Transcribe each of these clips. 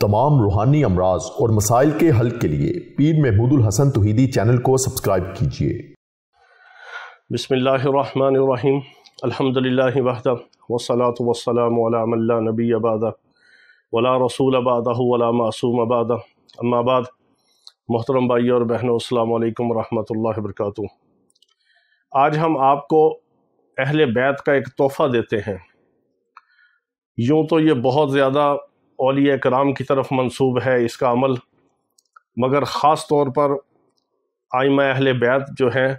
तमाम रूहानी अमराज और मसाइल के हल के लिए पीर महमूद उल हसन तौहीदी चैनल को सब्सक्राइब कीजिए। बिस्मिल्लाहिर्रहमानिर्रहीम अल्हम्दुलिल्लाहि वहदा वस्सलातु वस्सलामु अला मन ला नबिय्य बअदा वला रसूल बअदहु वला मासूम बअदा अम्मा बाद। मोहतरम भाई और बहनों, अस्सलामु अलैकुम रहमतुल्लाहि व बरकातुहू। आज हम आपको अहले बैत का एक तोहफ़ा देते हैं। यूँ तो ये बहुत ज़्यादा औलिया कराम की तरफ मंसूब है इसका अमल, मगर ख़ास तौर पर आइमा अहले बैत जो हैं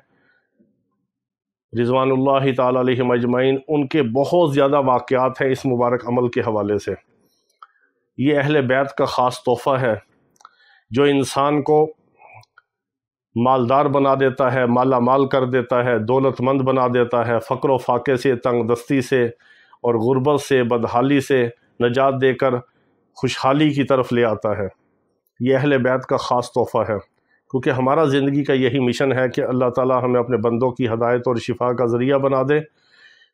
रिज़वानुल्लाहि ताला अलैहिम अजमईन, उनके बहुत ज़्यादा वाक़यात हैं इस मुबारक अमल के हवाले से। ये अहले बैत का ख़ास तोहफ़ा है जो इंसान को मालदार बना देता है, माला माल कर देता है, दौलतमंद बना देता है, फ़क्र व फाके से, तंग दस्ती से और गुर्बत से, बदहाली से नजात देकर खुशहाली की तरफ ले आता है। ये अहले बैत का ख़ास तोहफ़ा है, क्योंकि हमारा ज़िंदगी का यही मिशन है कि अल्लाह ताला हमें अपने बंदों की हदायत और शिफा का ज़रिया बना दे।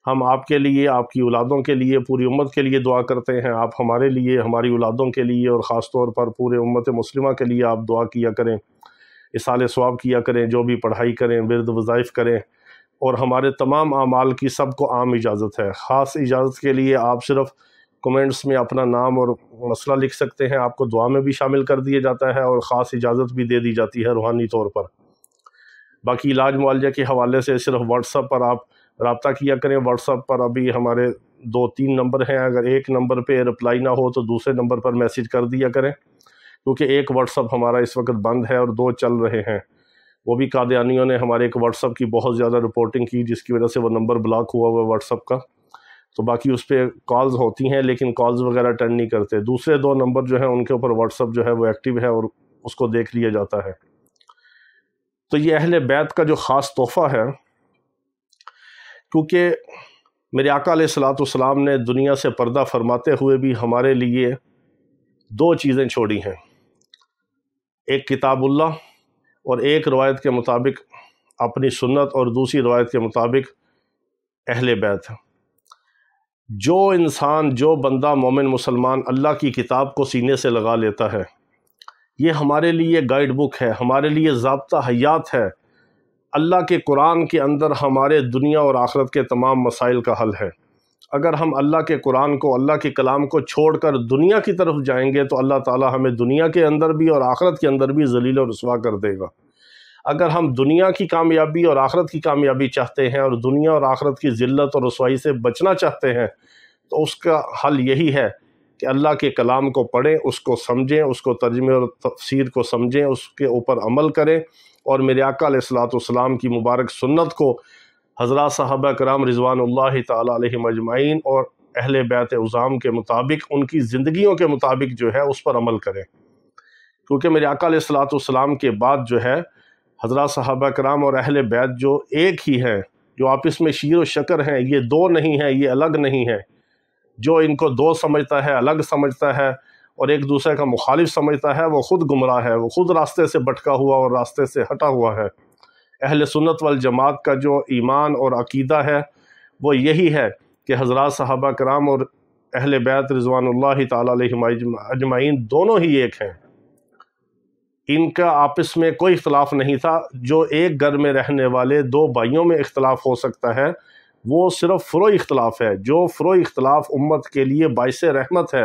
हम आपके लिए, आपकी औलादों के लिए, पूरी उम्मत के लिए दुआ करते हैं। आप हमारे लिए, हमारी औलादों के लिए और ख़ास तौर पर पूरे उम्मत मुस्लिमा के लिए आप दुआ किया करें, इसाले सवाब किया करें, जो भी पढ़ाई करें, विरद वज़ाइफ करें, और हमारे तमाम आमाल की सबको आम इजाज़त है। ख़ास इजाज़त के लिए आप सिर्फ़ कमेंट्स में अपना नाम और मसला लिख सकते हैं, आपको दुआ में भी शामिल कर दिया जाता है और ख़ास इजाज़त भी दे दी जाती है रूहानी तौर पर। बाकी इलाज मुआलजा के हवाले से सिर्फ व्हाट्सअप पर आप रब्ता किया करें। व्हाट्सअप पर अभी हमारे 2-3 नंबर हैं, अगर एक नंबर पे रिप्लाई ना हो तो दूसरे नंबर पर मैसेज कर दिया करें, क्योंकि एक व्हाट्सअप हमारा इस वक्त बंद है और 2 चल रहे हैं। वो भी कादियानियों ने हमारे एक व्हाट्सअप की बहुत ज़्यादा रिपोर्टिंग की, जिसकी वजह से वो नंबर ब्लॉक हुआ हुआ व्हाट्सअप का। तो बाकी उस पर कॉल्स होती हैं लेकिन कॉल्स वगैरह अटेंड नहीं करते। दूसरे 2 नंबर जो हैं उनके ऊपर व्हाट्सअप जो है वो एक्टिव है और उसको देख लिया जाता है। तो ये अहले बैत का जो ख़ास तोहफ़ा है, क्योंकि मेरे आका अलैहिस्सलाम ने दुनिया से पर्दा फरमाते हुए भी हमारे लिए 2 चीज़ें छोड़ी हैं, एक किताबुल्लाह और एक रवायत के मुताबिक अपनी सुन्नत और दूसरी रवायत के मुताबिक अहले बैत। जो इंसान, जो बंदा मोमिन मुसलमान अल्लाह की किताब को सीने से लगा लेता है, ये हमारे लिए गाइड बुक है, हमारे लिए ज़ाब्ता हयात है। अल्लाह के कुरान के अंदर हमारे दुनिया और आखिरत के तमाम मसाइल का हल है। अगर हम अल्लाह के कुरान को, अल्लाह के कलाम को छोड़कर दुनिया की तरफ जाएंगे तो अल्लाह ताला हमें दुनिया के अंदर भी और आखिरत के अंदर भी ज़लील और रुसवा कर देगा। अगर हम दुनिया की कामयाबी और आखिरत की कामयाबी चाहते हैं और दुनिया और आखिरत की ज़िल्लत और रुसवाई से बचना चाहते हैं, तो उसका हल यही है कि अल्लाह के कलाम को पढ़ें, उसको समझें, उसको तर्जुमे और तफसीर को समझें, उसके ऊपर अमल करें और मेरे आका अलैहिस्सलाम की मुबारक सुन्नत को हज़रात सहाबा कराम रिज़वानुल्लाहि ताला अलैहिम अजमईन और अहले बैत उज़ाम के मुताबिक, उनकी ज़िंदगियों के मुताबिक जो है उस पर अमल करें। क्योंकि मेरे आका अलैहिस्सलाम के बाद जो है हज़रात सहाबा कराम और अहले बैत जो एक ही हैं, जो आपस में शीर व शकर हैं, ये 2 नहीं हैं, ये अलग नहीं है। जो इनको 2 समझता है, अलग समझता है और एक दूसरे का मुखालिफ समझता है, वो ख़ुद गुमराह है, वो ख़ुद रास्ते से भटका हुआ और रास्ते से हटा हुआ है। अहले सुन्नत वल जमात का जो ईमान और अकीदा है वो यही है कि हज़रात सहाबा कराम और अहले बैत रिज़वानुल्लाहि ताला अलैहिम अजमईन दोनों ही एक हैं। इनका आपस में कोई इख्तलाफ नहीं था। जो एक घर में रहने वाले 2 भाइयों में इख्तलाफ हो सकता है, वो सिर्फ़ फ़ुरोई इख्तलाफ है। जो फ़ुरोई इख्तलाफ उम्मत के लिए बाइसे रहमत है,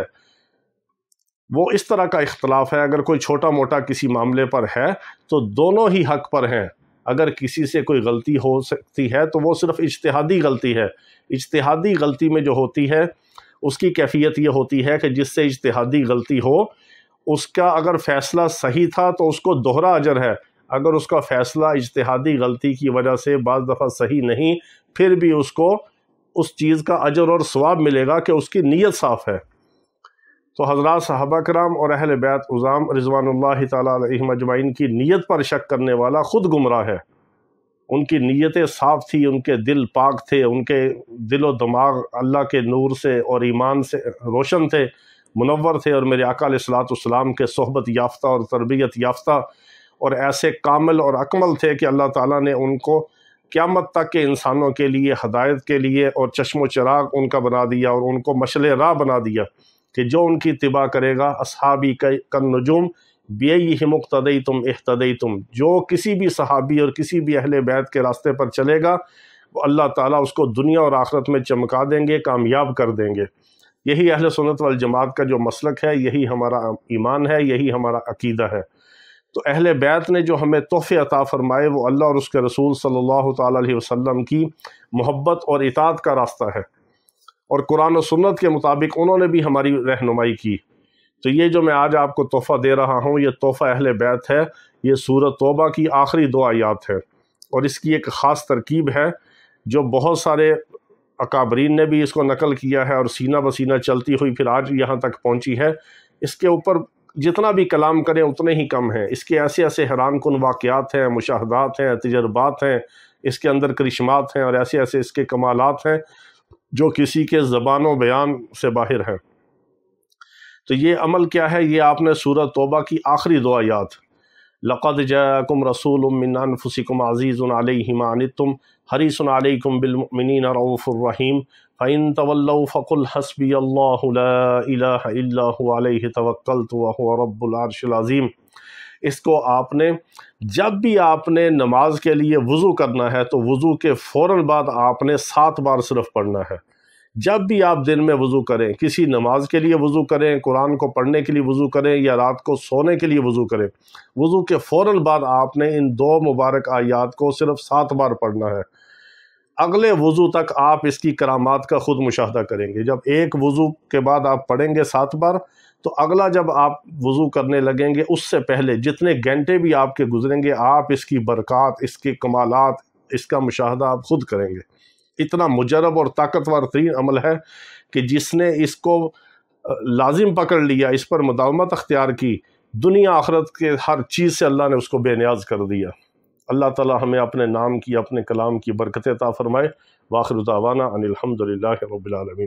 वो इस तरह का इख्तलाफ है। अगर कोई छोटा मोटा किसी मामले पर है तो दोनों ही हक़ पर हैं। अगर किसी से कोई गलती हो सकती है तो वो सिर्फ़ इज्तिहादी गलती है। इज्तिहादी गलती में जो होती है उसकी कैफियत ये होती है कि जिससे इज्तिहादी गलती हो, उसका अगर फ़ैसला सही था तो उसको दोहरा अजर है। अगर उसका फ़ैसला इज्तिहादी गलती की वजह से बाज़ दफ़ा सही नहीं, फिर भी उसको उस चीज़ का अजर और सवाब मिलेगा कि उसकी नीयत साफ़ है। तो हज़रात सहाबा कराम और अहले बैत उज़ाम रिज़वानुल्लाहि ताला अलैहिम अजमईन की नीयत पर शक करने वाला ख़ुद गुमराह है। उनकी नीयतें साफ़ थी, उनके दिल पाक थे, उनके दिल व दिमाग अल्लाह के नूर से और ईमान से रोशन थे, मुनव्वर थे और मेरे आका अलैहिस्सलाम के सोहबत याफ्ता और तरबियत याफ्ता और ऐसे कामिल और अकमल थे कि अल्लाह ताला ने उनको क़यामत तक के इंसानों के लिए, हदायत के लिए और चश्मो चिराग उनका बना दिया और उनको मशले राह बना दिया کہ جو ان کی اتباع کرے گا، اصحابی کالنجوم بیئہم اقتدیتم اہتدیتم، جو کسی بھی صحابی اور کسی بھی اہل بیت کے راستے پر چلے گا وہ اللہ تعالیٰ اس کو دنیا اور آخرت میں چمکا دیں گے، کامیاب کر دیں گے۔ یہی اہل سنت والجماعت کا جو مسلک ہے، یہی ہمارا ایمان ہے، یہی ہمارا عقیدہ ہے۔ تو اہل بیت نے جو ہمیں تحفے عطا فرمائے وہ اللہ اور اس کے رسول صلی اللہ تعالیٰ علیہ وسلم کی محبت اور اطاعت کا راستہ ہے، اور قرآن و سنت کے مطابق انہوں نے بھی ہماری رہنمائی کی۔ تو یہ جو میں آج آپ کو تحفہ دے رہا ہوں، یہ تحفہ اہل بیت ہے۔ یہ سورۃ توبہ کی آخری 2 آیات ہے، اور اس کی ایک خاص ترکیب ہے جو بہت سارے اکابرین نے بھی اس کو نقل کیا ہے، اور سینہ بسینہ چلتی ہوئی پھر آج یہاں تک پہنچی ہے۔ اس کے اوپر جتنا بھی کلام کریں اتنے ہی کم ہیں۔ اس کے ایسے ایسے حیران کن واقعات ہیں، مشاہدات ہیں، تجربات ہیں، اس کے اندر کرشمات ہیں، اور ایسے ایسے اس کے کمالات ہیں جو کسی کے زبان و بیان سے باہر ہیں۔ تو یہ عمل کیا ہے؟ یہ آپ نے سورۃ توبہ کی آخری 2 آیات، لَقَدْ جَاءَكُمْ رَسُولٌ مِّنْ أَنفُسِكُمْ عَزِيزٌ عَلَيْهِ مَا عَنِتُّمْ حَرِيصٌ عَلَيْكُمْ بِالْمُؤْمِنِينَ رَءُوفٌ رَحِيمٌ فَإِن تَوَلَّوْا فَقُلْ حَسْبِيَ اللَّهُ لَا إِلَٰهَ إِلَّا هُوَ عَلَيْهِ تَوَكَّلْتُ وَهُوَ رَبُّ الْعَرْشِ الْعَظِيمِ۔ اس کو آپ نے جب بھی آپ نے نماز کے لیے وضو کرنا ہے تو وضو کے فوراً بعد آپ نے 7 بار صرف پڑھنا ہے۔ جب بھی آپ دن میں وضو کریں، کسی نماز کے لیے وضو کریں، قرآن کو پڑھنے کے لیے وضو کریں، یا رات کو سونے کے لیے وضو کریں، وضو کے فوراً بعد آپ نے ان 2 مبارک آیات کو صرف 7 بار پڑھنا ہے۔ اگلے وضو تک آپ اس کی کرامات کا خود مشاہدہ کریں گے۔ جب ایک وضو کے بعد آپ پڑھیں گے 7 بار، تو اگلا جب آپ وضو کرنے لگیں گے اس سے پہلے جتنے گھنٹے بھی آپ کے گزریں گے، آپ اس کی برکات، اس کے کمالات، اس کا مشاہدہ آپ خود کریں گے۔ اتنا مجرب اور طاقتور ترین عمل ہے کہ جس نے اس کو لازم پکڑ لیا، اس پر مداومت اختیار کی، دنیا آخرت کے ہر چیز سے اللہ نے اس کو بے نیاز کر دیا۔ اللہ تعالی ہمیں اپنے نام کی، اپنے کلام کی برکت عطا فرمائے۔ وآخر دعوانا ان الحمد للہ رب العالمین۔